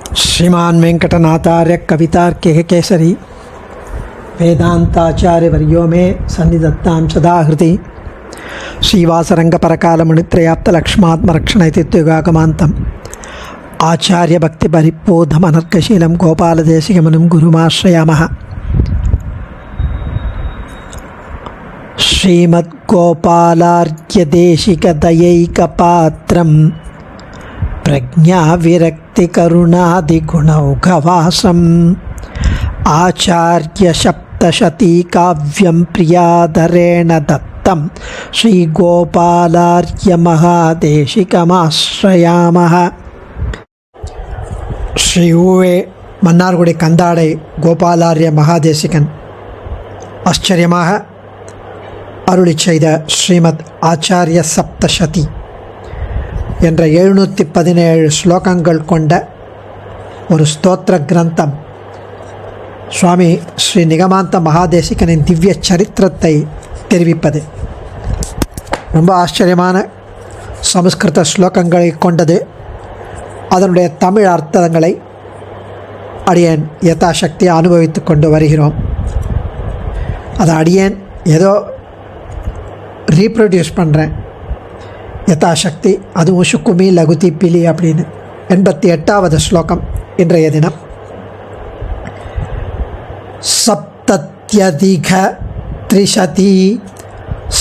श्रीमान वेंकटनाथार्य कवितार्किक केसरी वेदांताचार्य वर्यो में सन्निधत्तां सदा हृदि श्रीवासरंग परकालमुनित्रयाप्त लक्ष्मात्मरक्षणैतित्युगागमान्तम् आचार्य भक्ति परिपोधमनर्कशीलं गोपालदेशिकमुनिं गुरुमाश्रयामः। श्रीमद्गोपालार्घ्यदेशिकदयैकपात्रं प्रज्ञाविरक्तिकरुणादिगुणौघवासम् आचार्यसप्तशतीकाव्यं प्रियादरेण दत्तं श्रीगोपालार्घ्यमहादेशिकमाश्रयामः। ஸ்ரீ ஊவே மன்னார்குடி கந்தாடை கோபாலார்ய மகாதேசிகன் ஆச்சரியமாக அருளி செய்த ஸ்ரீமத் ஆச்சாரிய சப்தசதி என்ற 717 ஸ்லோகங்கள் கொண்ட ஒரு ஸ்தோத்திர கிரந்தம் சுவாமி ஸ்ரீ நிகமாந்த மகாதேசிகனின் திவ்ய சரித்திரத்தை தெரிவிப்பது. ரொம்ப ஆச்சரியமான சமஸ்கிருத ஸ்லோகங்களை கொண்டது. அதனுடைய தமிழ் அர்த்தங்களை அடியேன் யதாசக்தி அனுபவித்து கொண்டு வருகிறோம். அதை அடியேன் ஏதோ ரீப்ரொடியூஸ் பண்ணுறேன் யதாசக்தி. அதுவும் சுக்குமி லகுதி பிலி அப்படின்னு 88வது ஸ்லோகம் இன்றைய தினம். சப்தத்யதிக த்ரிசதி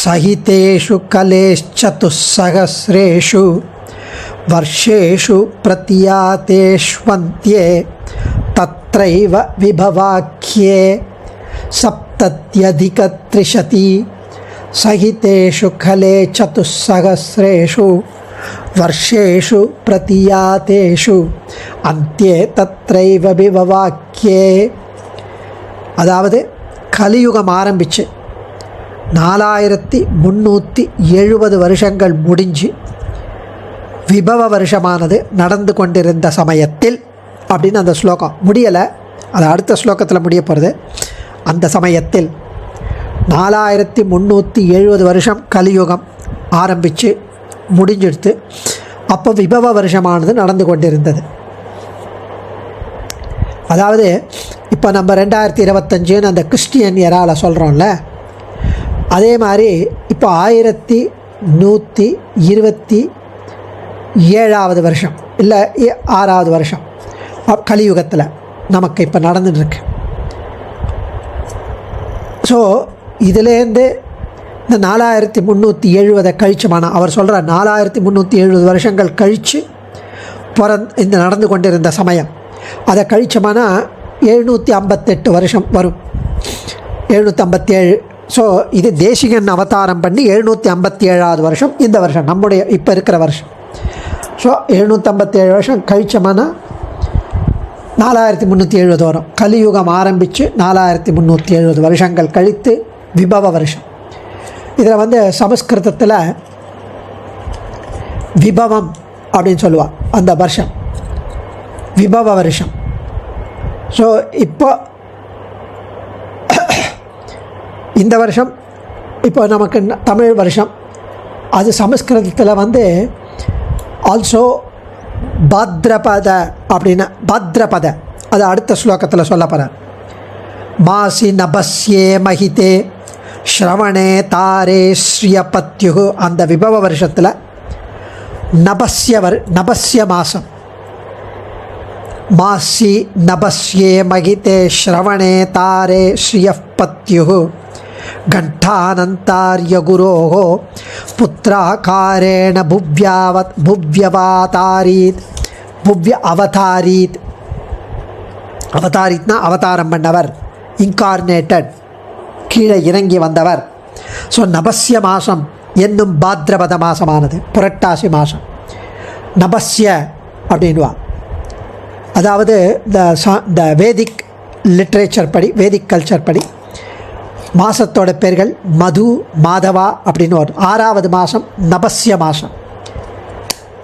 சகிதேஷு கலேஷ்சதுஸ்ஸஹஸ்ரேஷு வர்ஷேஷு பிரத்யாதேஷ்வந்த்யே தத்ரைவ விபவாக்யே சப்தத்யதிக த்ரிசதி சகிதேஷு கலே சதுஸ்ஸஹஸ்ரேஷு வர்ஷேஷு பிரத்யாதேஷு அந்த்யே தத்ரைவ விபவாக்யே. அதாவது கலியுகம் ஆரம்பித்து 4370 வருஷங்கள் முடிஞ்சு விபவ வருஷமானது நடந்து கொண்டிருந்த சமயத்தில் அப்படின்னு அந்த ஸ்லோகம் முடியலை, அது அடுத்த ஸ்லோகத்தில் முடிய போகிறது. அந்த சமயத்தில் 4370 வருஷம் கலியுகம் ஆரம்பித்து முடிஞ்சிடுத்து. அப்போ விபவ வருஷமானது நடந்து கொண்டிருந்தது. அதாவது இப்போ நம்ம 2025 அந்த கிறிஸ்டியன் எராவில் சொல்கிறோம்ல, அதே மாதிரி இப்போ 1127வது வருஷம் இல்லை 6வது வருஷம் கலியுகத்தில் நமக்கு இப்போ நடந்துட்டுருக்கு. ஸோ இதுலேருந்து இந்த 4370 கழிச்சுமான அவர் சொல்கிற 4370 வருஷங்கள் கழித்து இந்த நடந்து கொண்டிருந்த சமயம் அதை கழிச்சோம்னா 758 வருஷம் வரும். 757. ஸோ இது தேசிகன் அவதாரம் பண்ணி 757வது வருஷம் இந்த வருஷம் நம்முடைய இப்போ இருக்கிற வருஷம். ஸோ 757 வருஷம் கழிச்சோம்னா 4370 வரும். கலியுகம் ஆரம்பித்து 4370 வருஷங்கள் கழித்து விபவ வருஷம். இதில் சமஸ்கிருதத்தில் விபவம் அப்படின்னு சொல்லுவாள் அந்த வருஷம், விபவ வருஷம். ஸோ இப்போ இந்த வருஷம் இப்போ நமக்கு தமிழ் வருஷம், அது சமஸ்கிருதத்தில் ஆல்சோ பாத்ரபத அப்படின்னு பாத்ரபத, அது அடுத்த ஸ்லோகத்தில் சொல்ல போகிறார். மாசி நபஸ்யே மகிதே ஸ்ரவணே தாரே ஸ்ரியபத்யு. அந்த விபவ வருஷத்தில் நபஸ்ய மாதம், மாசி நபஸ்யே மகிதே ஸ்ரவணே தாரே ஸ்ரியபத்யு கண்டானந்தார்ய குரோः புத்ராகாரேண அவதாரீத். அவதாரித்னா அவதாரம் பண்ணவர், இன்கார்னேட்டட், கீழே இறங்கி வந்தவர். ஸோ நபஸ்ய மாதம் என்னும் பாத்ரபத மாதமானது புரட்டாசி மாதம் நபஸ்ய அப்படின்வா. அதாவது இந்த வேதிக் லிட்ரேச்சர் படி, வேதிக் கல்ச்சர் படி மாதத்தோட பேர்கள் மது, மாதவா அப்படின்னு வரும். 6வது மாதம் நபஸ்ய மாதம்.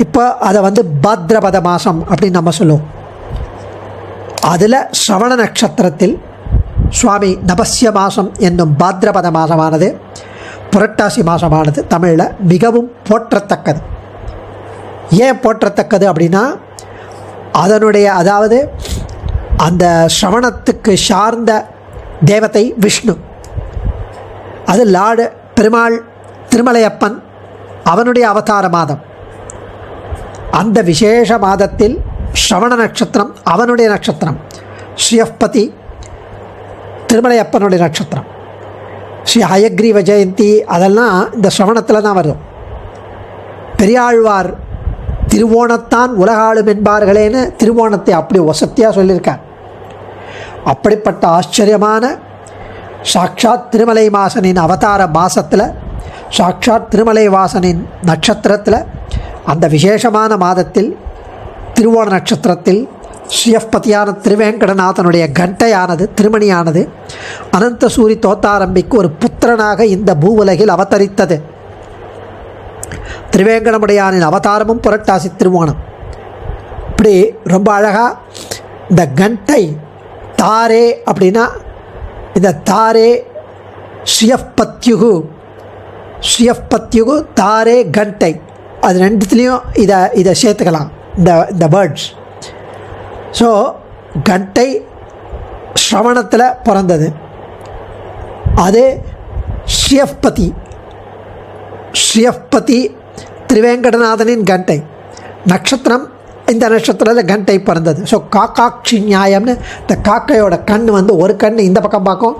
இப்போ அதை பாத்ரபத மாதம் அப்படின்னு நம்ம சொல்லுவோம். அதில் ஸ்ரவண நட்சத்திரத்தில் சுவாமி நபஸ்ய மாதம் என்னும் பாத்ரபத மாதமானது புரட்டாசி மாதமானது தமிழில் மிகவும் போற்றத்தக்கது. ஏன் போற்றத்தக்கது அப்படின்னா அதனுடைய அதாவது அந்த ஸ்ரவணத்துக்கு சார்ந்த தேவதை விஷ்ணு. அது லார்டு பெருமாள் திருமலையப்பன் அவனுடைய அவதார மாதம். அந்த விசேஷ மாதத்தில் ஸ்ரவண நட்சத்திரம் அவனுடைய நட்சத்திரம். ஸ்ரீயப்பதி திருமலையப்பனுடைய நட்சத்திரம். ஸ்ரீ ஹயக்ரீவ ஜெயந்தி அதெல்லாம் இந்த ஸ்ரவணத்தில் தான் வரும். பெரியாழ்வார் திருவோணத்தான் உலகாளும் என்பார்களேன்னு திருவோணத்தை அப்படி வசத்தியாக சொல்லியிருக்கார். அப்படிப்பட்ட ஆச்சரியமான சாக்ஷாத் திருமலை வாசனின் அவதார மாசத்தில் சாக்ஷாத் திருமலை வாசனின் நட்சத்திரத்தில் அந்த விசேஷமான மாதத்தில் திருவோண நட்சத்திரத்தில் ஸ்ரீயப்பதியான திருவேங்கடநாதனுடைய கண்டையானது திருமணியானது அனந்த சூரி தோத்தாரம்பிக்கு ஒரு புத்திரனாக இந்த பூவுலகில் அவதரித்தது. திருவேங்கடமுடையானின் அவதாரமும் புரட்டாசி திருவோணம். இப்படி ரொம்ப அழகாக இந்த கண்டை தாரே அப்படின்னா இந்த தாரே ஸ்ரீயப்பத்யுகு தாரே கண்டை அது ரெண்டுத்துலேயும் இதை சேர்த்துக்கலாம் இந்த வேர்ட்ஸ். ஸோ கண்டை ஸ்ரவணத்தில் பிறந்தது. அது ஸ்ரீயப்பதி திருவேங்கடநாதனின் கண்டை நட்சத்திரம். இந்த நட்சத்திரத்தில் கண்டை பிறந்தது. ஸோ காக்காட்சி நியாயம்னு இந்த காக்கையோட கண் ஒரு கண் இந்த பக்கம் பார்க்கும்,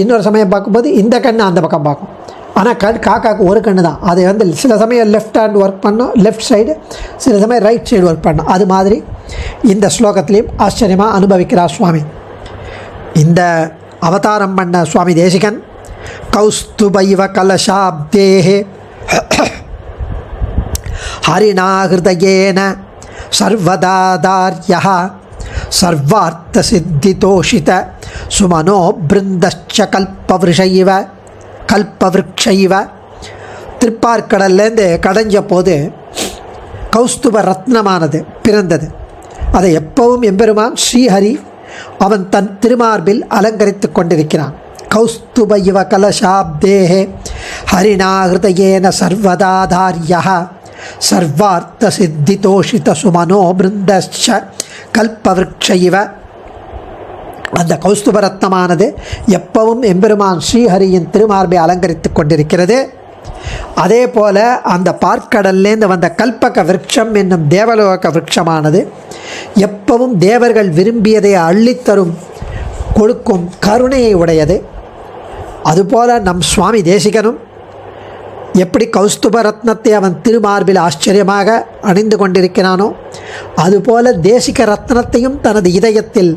இன்னொரு சமயம் பார்க்கும்போது இந்த கண் அந்த பக்கம் பார்க்கும். ஆனால் காக்காவுக்கு ஒரு கண்ணு தான். அது சில சமயம் லெஃப்ட் ஹேண்ட் ஒர்க் பண்ணும், லெஃப்ட் சைடு, சில சமயம் ரைட் சைடு ஒர்க் பண்ணும். அது மாதிரி இந்த ஸ்லோகத்திலையும் ஆச்சரியமாக அனுபவிக்கிறார் சுவாமி. இந்த அவதாரம் பண்ண சுவாமி தேசிகன் கௌஸ்துபைவ கலசாப்தேஹே ஹரிணா ஹிருதயேன சர்வதாதார்யः சர்வார்த்த சித்திதோஷித சுமனோ பிருந்தச்ச கல்பவிருக்ஷைவ. திருப்பார்கடல்லேருந்து கடைஞ்ச போது கௌஸ்துப ரத்னமானது பிறந்தது. அதை எப்பவும் எம்பெருமான் ஸ்ரீஹரி அவன் தன் திருமார்பில் அலங்கரித்து கொண்டிருக்கிறான். கௌஸ்துப இவ கலசாப்தேஹே ஹரிணா ஹிருதயேன சர்வதாதார்யः சர்வார்த்த சித்திதோஷித சுமனோ பிருந்தச்ச கல்பவிருக்ஷைவ. அந்த கௌஸ்துப ரத்னமானது எப்பவும் எம்பெருமான் ஸ்ரீஹரியின் திருமார்பை அலங்கரித்து கொண்டிருக்கிறது. அதே போல் அந்த பார்க்கடல்லேருந்து வந்த கல்பக விருட்சம் என்னும் தேவலோக விருட்சமானது எப்பவும் தேவர்கள் விரும்பியதை அள்ளித்தரும் கொடுக்கும் கருணையை உடையது. அதுபோல் நம் சுவாமி தேசிகனும் எப்படி கௌஸ்துப ரத்னத்தை அவன் திருமார்பில் ஆச்சரியமாக அணிந்து கொண்டிருக்கிறானோ அதுபோல தேசிக ரத்னத்தையும் தனது இதயத்தில்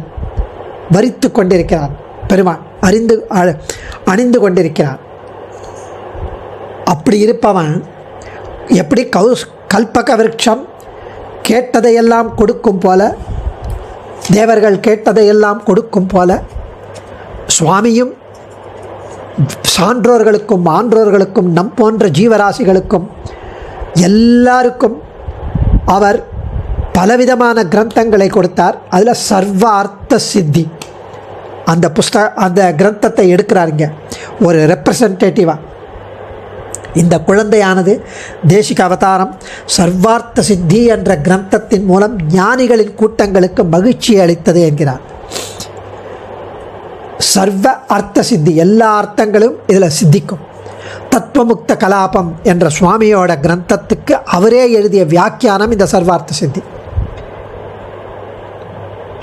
வரித்து கொண்டிருக்கிறான் பெருமான், அணிந்து கொண்டிருக்கிறான். அப்படி இருப்பவன் எப்படி கல்பக விருட்சம் கேட்டதையெல்லாம் கொடுக்கும் போல, தேவர்கள் கேட்டதையெல்லாம் கொடுக்கும் போல, சுவாமியும் சான்றோர்களுக்கும் ஆன்றோர்களுக்கும் நம் போன்ற ஜீவராசிகளுக்கும் எல்லாருக்கும் அவர் பலவிதமான கிரந்தங்களை கொடுத்தார். அதில் சர்வ அர்த்த சித்தி அந்த கிரந்தத்தை எடுக்கிறாருங்க ஒரு ரெப்ரசன்டேட்டிவாக. இந்த குழந்தையானது தேசிக அவதாரம் சர்வார்த்த சித்தி என்ற கிரந்தத்தின் மூலம் ஞானிகளின் கூட்டங்களுக்கு மகிழ்ச்சியை அளித்தது என்கிறார். சர்வ அர்த்த சித்தி, எல்லா அர்த்தங்களும் இதில் சித்திக்கும். தத்துவமுக்த கலாபம் என்ற சுவாமியோட கிரந்தத்துக்கு அவரே எழுதிய வியாக்கியானம் இந்த சர்வார்த்த சித்தி.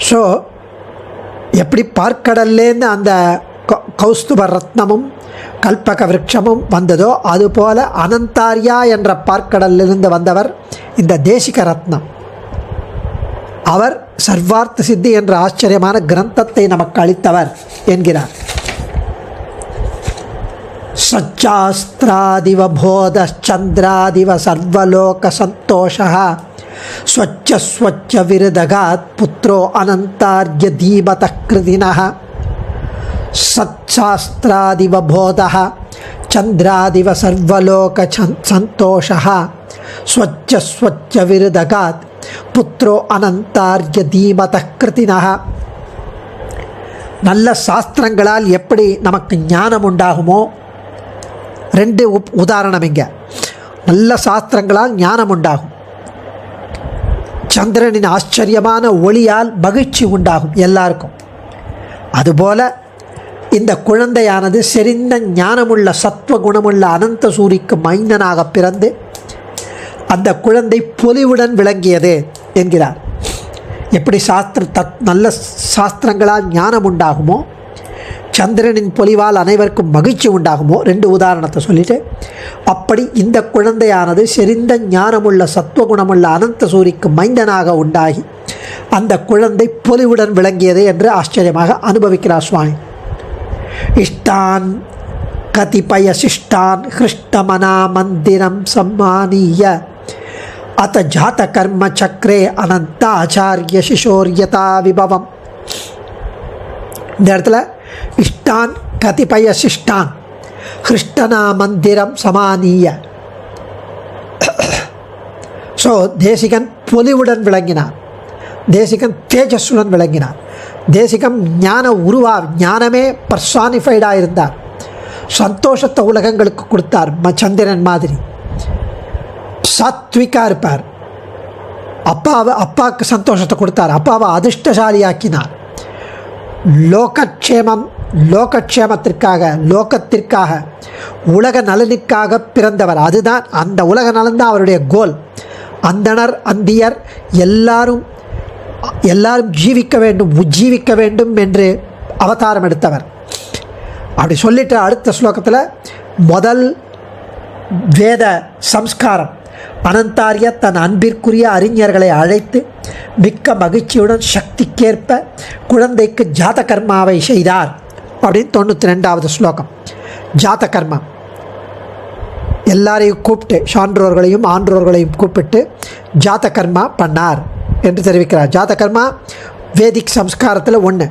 ஸோ எப்படி பார்க்கடல்லேருந்து அந்த கௌஸ்துப ரத்னமும் கல்பக விருட்சமும் வந்ததோ அதுபோல் அனந்தாரியா என்ற பார்க்கடலிலிருந்து வந்தவர் இந்த தேசிக ரத்னம். அவர் சர்வார்த்த சித்தி என்ற ஆச்சரியமான கிரந்தத்தை நமக்கு அளித்தவர் என்கிறார். சச்சாஸ்திராதிவ போத சந்திராதிவ சர்வலோக சந்தோஷः ஸ்வச்ச விருதகாத் புத்ரோ அனந்தார்ய தீபதः கிருதினः. சச்சாஸ்திராதிவ போதः சந்திராதிவ சர்வலோக சந்தோஷः ஸ்வச்ச விருதகாத் புத்ரோ அனந்தார்ய தீமதः கிருதினः. நல்ல சாஸ்திரங்களால் எப்படி நமக்கு ஞானம் உண்டாகுமோ, ரெண்டு உதாரணம் இங்கே. நல்ல சாஸ்திரங்களால் ஞானம் உண்டாகும். சந்திரனின் ஆச்சரியமான ஒளியால் மகிழ்ச்சி உண்டாகும் எல்லாருக்கும். அதுபோல இந்த குழந்தையானது செறிந்த ஞானமுள்ள சத்துவ குணமுள்ள அனந்த சூரிக்கு மைந்தனாக பிறந்து அந்த குழந்தை பொலிவுடன் விளங்கியது என்கிறார். எப்படி நல்ல சாஸ்திரங்களால் ஞானம் உண்டாகுமோ, சந்திரனின் பொலிவால் அனைவருக்கும் மகிழ்ச்சி உண்டாகுமோ, 2 உதாரணத்தை சொல்லிட்டு, அப்படி இந்த குழந்தையானது செறிந்த ஞானமுள்ள சத்துவகுணமுள்ள அனந்த சூரிக்கு மைந்தனாக உண்டாகி அந்த குழந்தை பொலிவுடன் விளங்கியது என்று ஆச்சரியமாக அனுபவிக்கிறார் சுவாமி. இஷ்டான் கதிபய சிஷ்டான் ஹிருஷ்டமனா மந்திரம் சம்மானிய அத ஜாத கர்ம சக்கரே அனந்த ஆச்சாரிய சிசோரியதா விபவம். இந்த இடத்துல இஷ்டான் கதிபய சிஷ்டான் ஹிருஷ்டனா மந்திரம் சமானிய. ஸோ தேசிகன் பொலிவுடன் விளங்கினார், தேசிகன் தேஜஸுடன் விளங்கினார், தேசிகம் ஞானமே பர்சானிஃபைடாக இருந்தார், சந்தோஷத்தை உலகங்களுக்கு கொடுத்தார். சந்திரன் மாதிரி சாத்விக்காக இருப்பார். அப்பாவுக்கு சந்தோஷத்தை கொடுத்தார், அப்பாவை அதிர்ஷ்டசாலியாக்கினார். லோகக்ஷேமத்திற்காக லோகத்திற்காக உலக நலனுக்காக பிறந்தவர். அதுதான் அந்த உலக நலன் தான் அவருடைய கோல். அந்தணர் அந்தியர் எல்லாரும் ஜீவிக்க வேண்டும், உஜ்ஜீவிக்க வேண்டும் என்று அவதாரம் எடுத்தவர். அப்படி சொல்லிட்டு அடுத்த ஸ்லோகத்தில் முதல் வேத சம்ஸ்காரம் அனந்தாரிய தன் அன்பிற்குரிய அறிஞர்களை அழைத்து மிக்க மகிழ்ச்சியுடன் சக்திக்கேற்ப குழந்தைக்கு ஜாத கர்மாவை செய்தார் அப்படின்னு 92வது ஸ்லோகம். ஜாத கர்மா எல்லாரையும் கூப்பிட்டு, சான்றோர்களையும் ஆன்றோர்களையும் கூப்பிட்டு ஜாத கர்மா பண்ணார் என்று தெரிவிக்கிறார். ஜாத கர்மா வேதிக் சம்ஸ்காரத்தில் ஒன்று.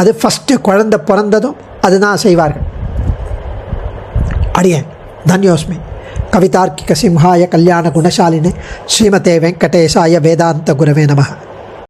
அது ஃபஸ்ட்டு குழந்தை பிறந்ததும் அதுதான் செய்வார்கள். அடியேன் தன்யோஸ்மி. கவிதார்க்கிக சிம்ஹாய கல்யாண குணசாலினி ஸ்ரீமதே வெங்கடேசாய வேதாந்த குரவே நமः.